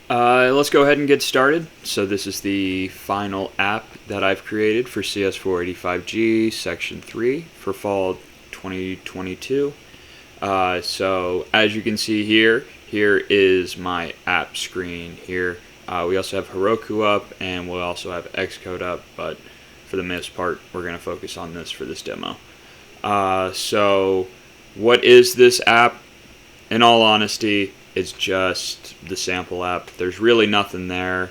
Let's go ahead and get started. So this is the final app that I've created for CS485G Section 3 for fall 2022. So as you can see here is my app screen here. We also have Heroku up and we'll also have Xcode up, but for the most part we're going to focus on this for this demo. So what is this app? In all honesty, it's just the sample app. There's really nothing there.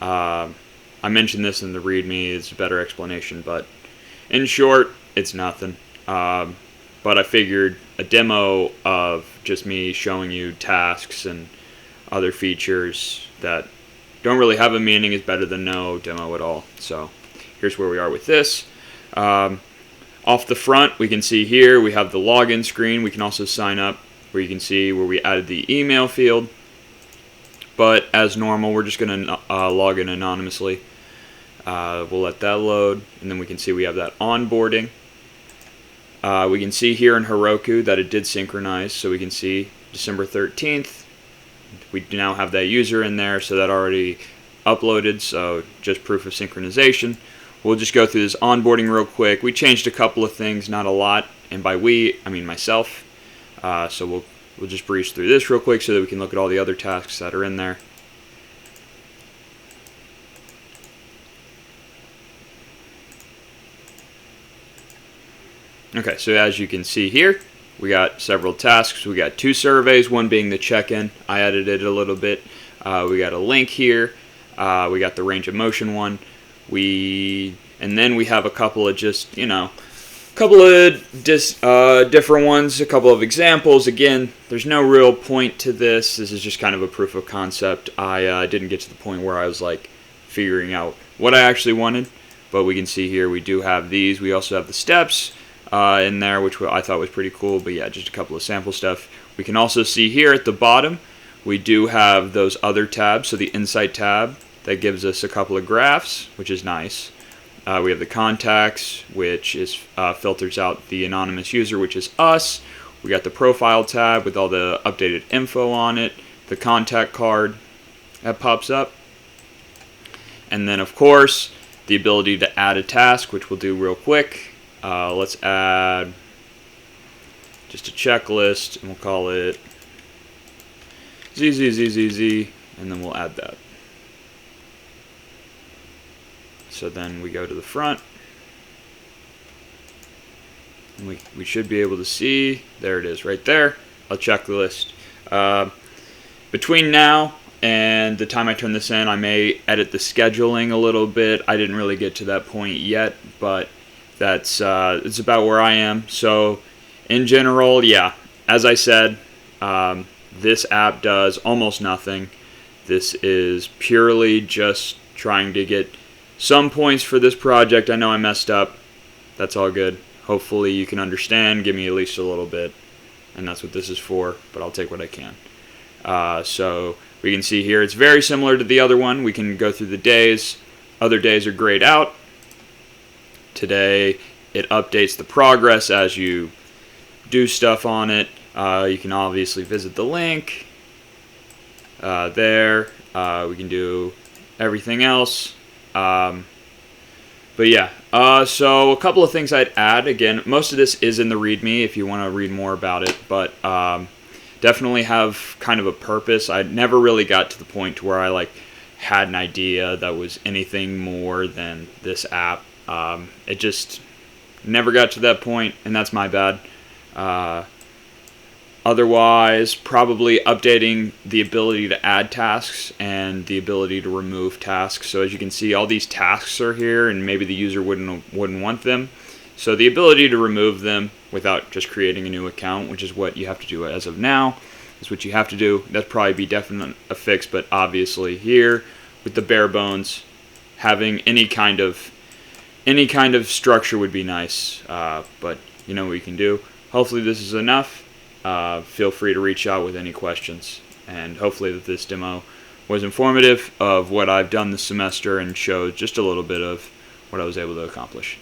I mentioned this in the README. It's a better explanation, but in short, it's nothing. But I figured a demo of just me showing you tasks and other features that don't really have a meaning is better than no demo at all. So here's where we are with this. Off the front, we can see here we have the login screen. We can also sign up, where you can see where we added the email field. But as normal, we're just going to log in anonymously. We'll let that load, and then we can see we have that onboarding. We can see here in Heroku that it did synchronize, so we can see December 13th. We now have that user in there, so that already uploaded, so just proof of synchronization. We'll just go through this onboarding real quick. We changed a couple of things, not a lot, and by we, I mean myself. So we'll just breeze through this real quick so that we can look at all the other tasks that are in there. Okay, so as you can see here, we got several tasks. We got 2 surveys, one being the check-in. I edited it a little bit. We got a link here. We got the range of motion one. And then we have a couple of just, couple of different ones, a couple of examples. Again, there's no real point to this. This is just kind of a proof of concept. I didn't get to the point where I was like figuring out what I actually wanted, but we can see here we do have these. We also have the steps in there, which I thought was pretty cool, but yeah, just a couple of sample stuff. We can also see here at the bottom we do have those other tabs. So the Insight tab, that gives us a couple of graphs, which is nice. We have the contacts, which is filters out the anonymous user, which is us. We got the profile tab with all the updated info on it, the contact card that pops up, and then of course the ability to add a task, which we'll do real quick. Let's add just a checklist, and we'll call it ZZZZZ, and then we'll add that. So then we go to the front, and we should be able to see, there it is right there, a checklist. Between now and the time I turn this in, I may edit the scheduling a little bit. I didn't really get to that point yet, but that's it's about where I am. So in general, yeah, as I said, this app does almost nothing. This is purely just trying to get some points for this project. I know I messed up. That's all good. Hopefully you can understand. Give me at least a little bit. And that's what this is for, but I'll take what I can. So we can see here it's very similar to the other one. We can go through the days. Other days are grayed out. Today it updates the progress as you do stuff on it. You can obviously visit the link there. We can do everything else. But yeah, so a couple of things I'd add. Again, most of this is in the README if you want to read more about it, but definitely have kind of a purpose. I never really got to the point to where I like had an idea that was anything more than this app. It just never got to that point, and that's my bad. Otherwise, probably updating the ability to add tasks and the ability to remove tasks. So as you can see, all these tasks are here, and maybe the user wouldn't want them. So the ability to remove them without just creating a new account, which is what you have to do as of now, is what you have to do. That'd probably be definitely a fix, but obviously here with the bare bones, having any kind of structure would be nice. But you know what you can do. Hopefully this is enough. Feel free to reach out with any questions, and hopefully that this demo was informative of what I've done this semester and showed just a little bit of what I was able to accomplish.